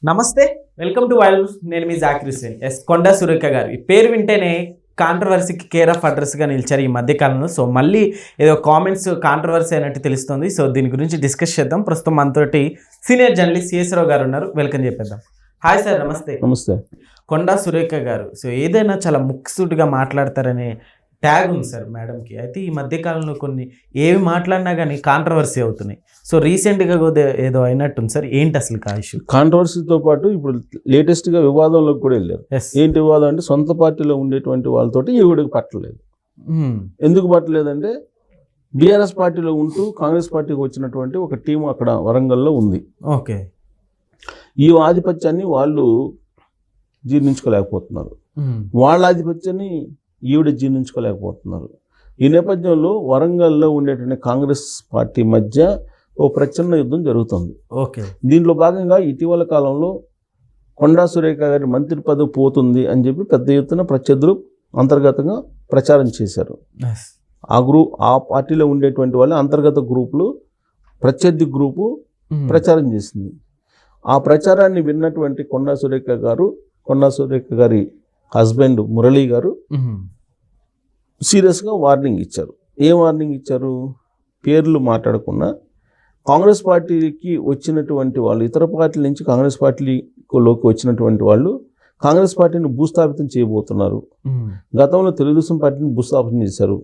నమస్తే, welcome to wild. నేను మీ జాకిర్ హుస్సేన్. కొండా సురేఖ గారు ఈ పేరు వింటేనే కాంట్రవర్సీకి కేర్ ఆఫ్ అడ్రస్గా నిలిచారు ఈ మధ్యకాలంలో. సో మళ్ళీ ఏదో కామెంట్స్ కాంట్రవర్సీ అయినట్టు తెలుస్తుంది. సో దీని గురించి డిస్కస్ చేద్దాం. ప్రస్తుతం మనతోటి సీనియర్ జర్నలిస్ట్ సిఎస్ రావు గారు ఉన్నారు. వెల్కమ్ చెప్పేద్దాం. హాయ్ సార్, నమస్తే. నమస్తే. కొండా సురేఖ గారు సో ఏదైనా చాలా ముక్సూటిగా మాట్లాడతారనే ట్యాగ్ ఉంది సార్ మేడంకి. అయితే ఈ మధ్యకాలంలో కొన్ని ఏవి మాట్లాడినా కానీ కాంట్రవర్సీ అవుతున్నాయి. సో రీసెంట్గా ఏదో అయినట్టుంది సార్. ఏంటి అసలు ఆ ఇష్యూ? కాంట్రవర్సీతో పాటు ఇప్పుడు లేటెస్ట్గా వివాదంలోకి కూడా వెళ్ళారు. ఏంటి వివాదం అంటే సొంత పార్టీలో ఉండేటువంటి వాళ్ళతోటి ఈవిడికి పట్టలేదు. ఎందుకు పట్టలేదంటే బీఆర్ఎస్ పార్టీలో ఉంటూ కాంగ్రెస్ పార్టీకి వచ్చినటువంటి ఒక టీం అక్కడ వరంగల్లో ఉంది. ఓకే. ఈ ఆధిపత్యాన్ని వాళ్ళు జీర్ణించుకోలేకపోతున్నారు. వాళ్ళ ఆధిపత్యాన్ని ఈవిడ జీర్ణించుకోలేకపోతున్నారు. ఈ నేపథ్యంలో వరంగల్లో ఉండేటువంటి కాంగ్రెస్ పార్టీ మధ్య ఓ ప్రచండ యుద్ధం జరుగుతుంది. ఓకే. దీంట్లో భాగంగా ఇటీవల కాలంలో కొండా సురేఖ గారి మంత్రి పదవి పోతుంది అని చెప్పి పెద్ద ఎత్తున ప్రత్యర్థులు అంతర్గతంగా ప్రచారం చేశారు. ఆ పార్టీలో ఉండేటువంటి వాళ్ళ అంతర్గత గ్రూపులు ప్రత్యర్థి గ్రూపు ప్రచారం చేసింది. ఆ ప్రచారాన్ని విన్నటువంటి కొండా సురేఖ గారి హస్బెండ్ మురళీ గారు సీరియస్గా వార్నింగ్ ఇచ్చారు. ఏం వార్నింగ్ ఇచ్చారు? పేర్లు మాట్లాడకుండా కాంగ్రెస్ పార్టీకి వచ్చినటువంటి వాళ్ళు, ఇతర పార్టీల నుంచి కాంగ్రెస్ పార్టీలోకి వచ్చినటువంటి వాళ్ళు కాంగ్రెస్ పార్టీని భూస్థాపితం చేయబోతున్నారు. గతంలో తెలుగుదేశం పార్టీని భూస్థాపితం చేశారు.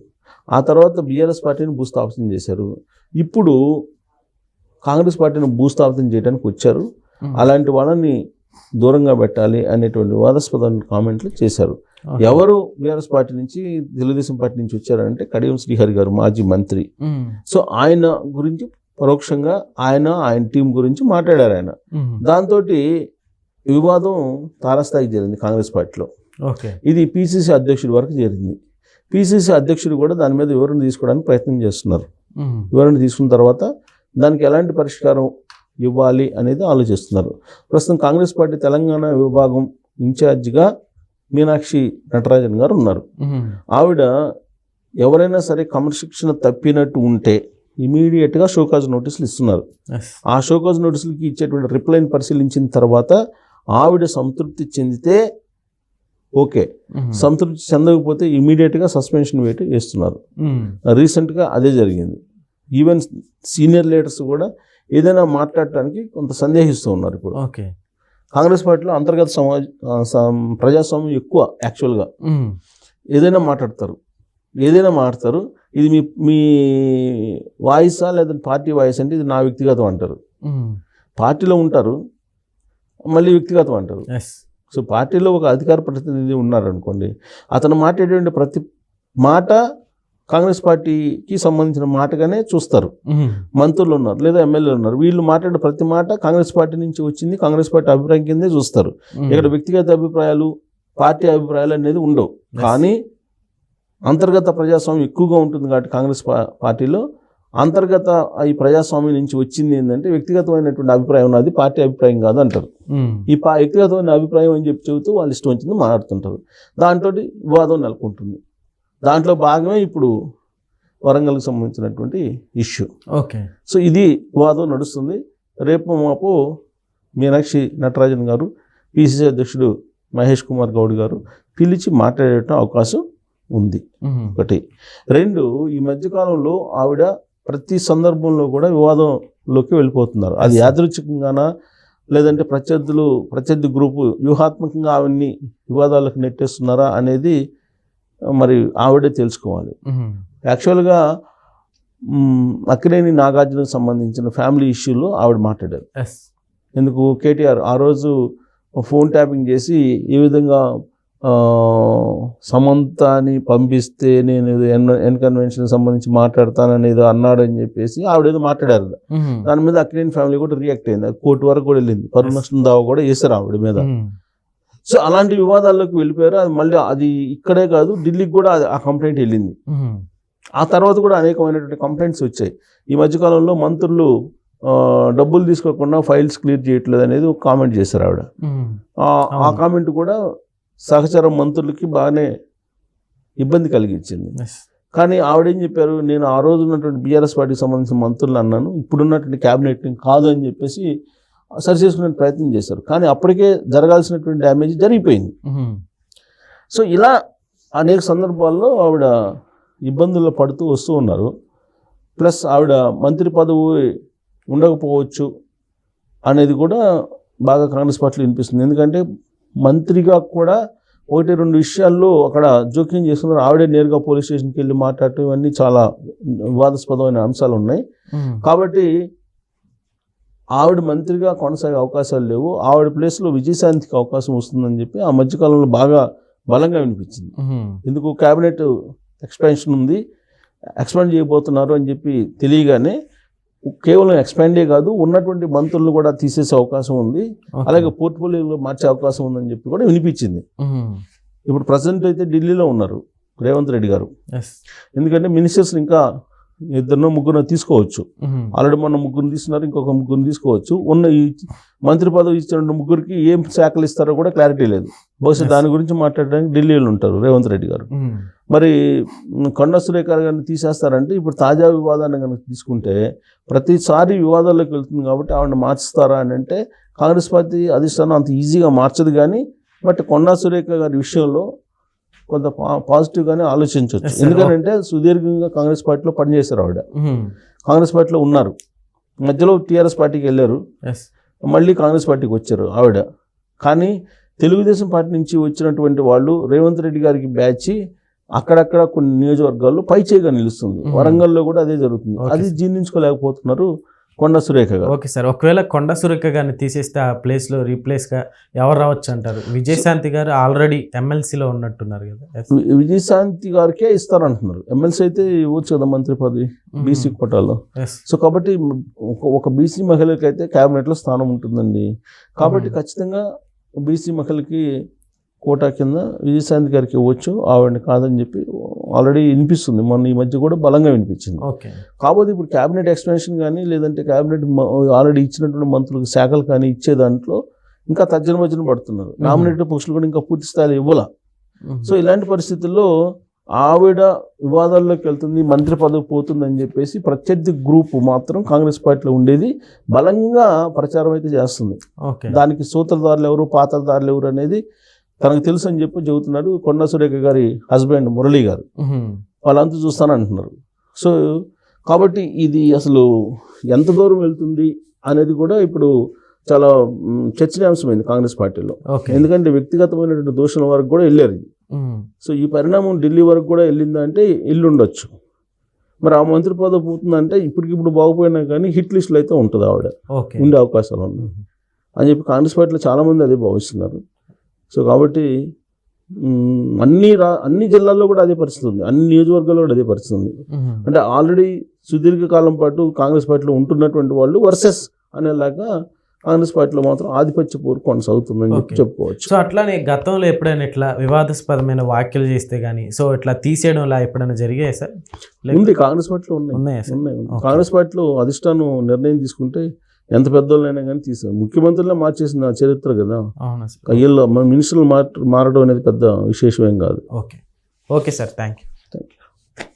ఆ తర్వాత బీఆర్ఎస్ పార్టీని భూస్థాపితం చేశారు. ఇప్పుడు కాంగ్రెస్ పార్టీని భూస్థాపితం చేయడానికి వచ్చారు. అలాంటి వాళ్ళని దూరంగా పెట్టాలి అనేటువంటి వివాదాస్పద కామెంట్లు చేశారు. ఎవరు బీఆర్ఎస్ పార్టీ నుంచి తెలుగుదేశం పార్టీ నుంచి వచ్చారంటే కడియం శ్రీహరి గారు, మాజీ మంత్రి. సో ఆయన గురించి పరోక్షంగా ఆయన టీం గురించి మాట్లాడారు ఆయన. దాంతో వివాదం తారాస్థాయికి జరిగింది కాంగ్రెస్ పార్టీలో. ఇది పిసిసి అధ్యక్షుడి వరకు చేరింది. పిసిసి అధ్యక్షుడు కూడా దాని మీద వివరణ తీసుకోవడానికి ప్రయత్నం చేస్తున్నారు. వివరణ తీసుకున్న తర్వాత దానికి ఎలాంటి పరిష్కారం ఇవ్వాలి అనేది ఆలోచిస్తున్నారు. ప్రస్తుతం కాంగ్రెస్ పార్టీ తెలంగాణ విభాగం ఇన్ఛార్జిగా మీనాక్షి నటరాజన్ గారు ఉన్నారు. ఆవిడ ఎవరైనా సరే క్రమశిక్షణ తప్పినట్టు ఉంటే ఇమీడియట్గా షోకాజ్ నోటీసులు ఇస్తున్నారు. ఆ షోకాజ్ నోటీసులకి ఇచ్చేటువంటి రిప్లైని పరిశీలించిన తర్వాత ఆవిడ సంతృప్తి చెందితే ఓకే, సంతృప్తి చెందకపోతే ఇమీడియట్గా సస్పెన్షన్ వేస్తున్నారు. రీసెంట్గా అదే జరిగింది. ఈవెన్ సీనియర్ లీడర్స్ కూడా ఏదైనా మాట్లాడటానికి కొంత సందేహిస్తూ ఉన్నారు. ఇప్పుడు కాంగ్రెస్ పార్టీలో అంతర్గత ప్రజాస్వామ్యం ఎక్కువ. యాక్చువల్గా ఏదైనా మాట్లాడతారు. ఇది మీ వాయిసా లేదా పార్టీ వాయిస్ అంటే ఇది నా వ్యక్తిగతం అంటారు. పార్టీలో ఉంటారు, మళ్ళీ వ్యక్తిగతం అంటారు. సో పార్టీలో ఒక అధికార ప్రతినిధి ఉన్నారనుకోండి, అతను మాట్లాడేటువంటి ప్రతి మాట కాంగ్రెస్ పార్టీకి సంబంధించిన మాటగానే చూస్తారు. మంత్రులు ఉన్నారు లేదా ఎమ్మెల్యేలు ఉన్నారు, వీళ్ళు మాట్లాడే ప్రతి మాట కాంగ్రెస్ పార్టీ నుంచి వచ్చింది, కాంగ్రెస్ పార్టీ అభిప్రాయం కిందే చూస్తారు. ఇక్కడ వ్యక్తిగత అభిప్రాయాలు, పార్టీ అభిప్రాయాలు అనేది ఉండవు. కానీ అంతర్గత ప్రజాస్వామ్యం ఎక్కువగా ఉంటుంది కాబట్టి కాంగ్రెస్ పార్టీలో అంతర్గత ఈ ప్రజాస్వామ్యం నుంచి వచ్చింది ఏంటంటే వ్యక్తిగతమైనటువంటి అభిప్రాయం ఉన్నది, పార్టీ అభిప్రాయం కాదు అంటారు. ఈ వ్యక్తిగతమైన అభిప్రాయం అని చెబుతూ వాళ్ళు ఇష్టం వచ్చింది మాట్లాడుతుంటారు. దాంతో వివాదం నెలకొంటుంది. దాంట్లో భాగమే ఇప్పుడు వరంగల్కి సంబంధించినటువంటి ఇష్యూ. ఓకే. సో ఇది వివాదం నడుస్తుంది. రేపు మాపు మీనాక్షి నటరాజన్ గారు, పిసిసి అధ్యక్షుడు మహేష్ కుమార్ గౌడ్ గారు పిలిచి మాట్లాడేట అవకాశం ఉంది. ఒకటి. రెండు, ఈ మధ్యకాలంలో ఆవిడ ప్రతి సందర్భంలో కూడా వివాదంలోకి వెళ్ళిపోతున్నారు. అది యాదృచ్ఛికంగానా లేదంటే ప్రత్యర్థి గ్రూపు వ్యూహాత్మకంగా ఆవిడ్ని వివాదాలకు నెట్టేస్తున్నారా అనేది మరి ఆవిడే తెలుసుకోవాలి. యాక్చువల్గా అక్కినేని నాగార్జునకు సంబంధించిన ఫ్యామిలీ ఇష్యూలో ఆవిడ మాట్లాడారు. ఎందుకు కేటీఆర్ ఆ రోజు ఫోన్ ట్యాపింగ్ చేసి ఏ విధంగా సమంతని పంపిస్తే నేను ఎన్ కన్వెన్షన్కి సంబంధించి మాట్లాడతాననేది అన్నాడని చెప్పేసి ఆవిడేదో మాట్లాడారు. దాని మీద అక్కినేని ఫ్యామిలీ కూడా రియాక్ట్ అయింది. కోర్టు వరకు కూడా వెళ్ళింది. పరువు నష్టం దావా కూడా వేశారు ఆవిడ మీద. సో అలాంటి వివాదాల్లోకి వెళ్ళిపోయారు. అది మళ్ళీ అది ఇక్కడే కాదు, ఢిల్లీకి కూడా ఆ కంప్లైంట్ వెళ్ళింది. ఆ తర్వాత కూడా అనేకమైనటువంటి కంప్లైంట్స్ వచ్చాయి. ఈ మధ్యకాలంలో మంత్రులు డబ్బులు తీసుకోకుండా ఫైల్స్ క్లియర్ చేయట్లేదు అనేది ఒక కామెంట్ చేశారు ఆవిడ. ఆ కామెంట్ కూడా సహచర మంత్రులకి బాగానే ఇబ్బంది కలిగించింది. కానీ ఆవిడేం చెప్పారు, నేను ఆ రోజు ఉన్నటువంటి బీఆర్ఎస్ పార్టీకి సంబంధించిన మంత్రులు అన్నాను, ఇప్పుడున్నటువంటి క్యాబినెట్ కాదు అని చెప్పేసి సరి చేసుకునే ప్రయత్నం చేశారు. కానీ అప్పటికే జరగాల్సినటువంటి డ్యామేజ్ జరిగిపోయింది. సో ఇలా అనేక సందర్భాల్లో ఆవిడ ఇబ్బందుల్లో పడుతూ వస్తూ ఉన్నారు. ప్లస్ ఆవిడ మంత్రి పదవి ఉండకపోవచ్చు అనేది కూడా బాగా కాంగ్రెస్ పార్టీలో వినిపిస్తుంది. ఎందుకంటే మంత్రిగా కూడా 1-2 విషయాల్లో అక్కడ జోక్యం చేస్తున్నారు. ఆవిడే నేరుగా పోలీస్ స్టేషన్కి వెళ్ళి మాట్లాడటం ఇవన్నీ చాలా వివాదాస్పదమైన అంశాలు ఉన్నాయి. కాబట్టి ఆవిడ మంత్రిగా కొనసాగే అవకాశాలు లేవు. ఆవిడ ప్లేస్లో విజయశాంతికి అవకాశం వస్తుందని చెప్పి ఆ మధ్యకాలంలో బాగా బలంగా వినిపించింది. ఎందుకు క్యాబినెట్ ఎక్స్పాన్షన్ ఉంది, ఎక్స్పాండ్ చేయబోతున్నారు అని చెప్పి తెలియగానే కేవలం ఎక్స్పాండే కాదు ఉన్నటువంటి మంత్రులను కూడా తీసేసే అవకాశం ఉంది, అలాగే పోర్ట్ఫోలియోలో మార్చే అవకాశం ఉందని చెప్పి కూడా వినిపించింది. ఇప్పుడు ప్రజెంట్ అయితే ఢిల్లీలో ఉన్నారు రేవంత్ రెడ్డి గారు. ఎందుకంటే మినిస్టర్స్ ఇంకా 2-3 తీసుకోవచ్చు. ఆల్రెడీ మొన్న 3 తీసుకున్నారు, ఇంకొక 3 తీసుకోవచ్చు. ఉన్న ఈ మంత్రి పదవి ఇచ్చిన 3కి ఏం శాఖలు ఇస్తారో కూడా క్లారిటీ లేదు. బహుశా దాని గురించి మాట్లాడడానికి ఢిల్లీలో ఉంటారు రేవంత్ రెడ్డి గారు. మరి కొండా సురేఖ గారిని తీసేస్తారంటే ఇప్పుడు తాజా వివాదాన్ని కనుక తీసుకుంటే ప్రతిసారి వివాదాల్లోకి వెళ్తుంది కాబట్టి ఆవిడ మార్చుతారా అని అంటే కాంగ్రెస్ పార్టీ అధిష్టానం అంత ఈజీగా మార్చదు. కానీ బట్ కొండా సురేఖ గారి విషయంలో కొంత పాజిటివ్గానే ఆలోచించవచ్చు. ఎందుకంటే సుదీర్ఘంగా కాంగ్రెస్ పార్టీలో పనిచేశారు ఆవిడ, కాంగ్రెస్ పార్టీలో ఉన్నారు, మధ్యలో టీఆర్ఎస్ పార్టీకి వెళ్ళారు, మళ్ళీ కాంగ్రెస్ పార్టీకి వచ్చారు ఆవిడ. కానీ తెలుగుదేశం పార్టీ నుంచి వచ్చినటువంటి వాళ్ళు రేవంత్ రెడ్డి గారికి బ్యాచ్ అక్కడక్కడ కొన్ని నియోజకవర్గాల్లో పైచేయిగా నిలుస్తుంది. వరంగల్లో కూడా అదే జరుగుతుంది. అది జీర్ణించుకోలేకపోతున్నారు కొండా సురేఖ గారు. ఓకే సార్, ఒకవేళ కొండా సురేఖ గారిని తీసేస్తే ఆ ప్లేస్లో రీప్లేస్గా ఎవరు రావచ్చు అంటారు? విజయశాంతి గారు ఆల్రెడీ ఎమ్మెల్సీలో ఉన్నట్టున్నారు కదా. విజయశాంతి గారికే ఇస్తారంటున్నారు. ఎమ్మెల్సీ అయితే ఇవ్వచ్చు కదా మంత్రి పదవి బీసీ కోటాలో. సో కాబట్టి ఒక బీసీ మహిళకి అయితే క్యాబినెట్లో స్థానం ఉంటుందండి. కాబట్టి ఖచ్చితంగా బీసీ మహిళకి కోటా కింద విజయశాంతి గారికి ఇవ్వచ్చు, ఆవిడని కాదని చెప్పి ఆల్రెడీ వినిపిస్తుంది. మొన్న ఈ మధ్య కూడా బలంగా వినిపించింది. కాకపోతే ఇప్పుడు క్యాబినెట్ ఎక్స్పాన్షన్ కానీ లేదంటే క్యాబినెట్ ఆల్రెడీ ఇచ్చినటువంటి మంత్రులకు శాఖలు కానీ ఇచ్చే దాంట్లో ఇంకా తర్జన పడుతున్నారు. నామినేటెడ్ పోస్టులు కూడా ఇంకా పూర్తి స్థాయిలో ఇవ్వాల. సో ఇలాంటి పరిస్థితుల్లో ఆవిడ వివాదాల్లోకి వెళ్తుంది, మంత్రి పదవి పోతుందని చెప్పేసి ప్రత్యర్థి గ్రూప్ మాత్రం కాంగ్రెస్ పార్టీలో ఉండేది బలంగా ప్రచారం అయితే చేస్తుంది. దానికి సూత్రధారులు ఎవరు, పాత్రధారులు ఎవరు అనేది తనకు తెలుసు అని చెప్పి చెబుతున్నాడు కొండా సురేఖ గారి హస్బెండ్ మురళీ గారు. వాళ్ళంతా చూస్తానంటున్నారు. సో కాబట్టి ఇది అసలు ఎంత దూరం వెళ్తుంది అనేది కూడా ఇప్పుడు చాలా చర్చనీయాంశమైంది కాంగ్రెస్ పార్టీలో. ఎందుకంటే వ్యక్తిగతమైనటువంటి దోషుల వరకు కూడా వెళ్ళారు. సో ఈ పరిణామం ఢిల్లీ వరకు కూడా వెళ్ళిందంటే ఉండొచ్చు. మరి ఆ మంత్రి పదవి పోతుందంటే ఇప్పటికిప్పుడు బాగుపోయినా కానీ హిట్ లిస్టులు అయితే ఉంటుంది ఆవిడ, ఉండే అవకాశాలు ఉన్నాయి అని చెప్పి కాంగ్రెస్ పార్టీలో చాలామంది అదే భావిస్తున్నారు. సో కాబట్టి అన్ని జిల్లాల్లో కూడా అదే పరిస్థితి ఉంది, అన్ని నియోజకవర్గాల్లో కూడా అదే పరిస్థితి ఉంది. అంటే ఆల్రెడీ సుదీర్ఘకాలం పాటు కాంగ్రెస్ పార్టీలో ఉంటున్నటువంటి వాళ్ళు వర్సెస్ అనేలాగా కాంగ్రెస్ పార్టీలో మాత్రం ఆధిపత్య పోరు కొనసాగుతుందని చెప్పి చెప్పుకోవచ్చు. సో అట్లానే గతంలో ఎప్పుడైనా ఇట్లా వివాదాస్పదమైన వ్యాఖ్యలు చేస్తే కానీ సో ఇట్లా తీసేయడం అలా ఎప్పుడైనా జరిగాయి సార్? ఉంది, కాంగ్రెస్ పార్టీలో ఉన్నాయి. కాంగ్రెస్ పార్టీలో అధిష్టానం నిర్ణయం తీసుకుంటే ఎంత పెద్దోళ్ళైనా కానీ తీసారు. ముఖ్యమంత్రులే మార్చేసిన చరిత్ర కదా. అయ్యల్లో మినిస్టర్లు మారడం అనేది పెద్ద విశేషమేం కాదు. Okay sir, thank you.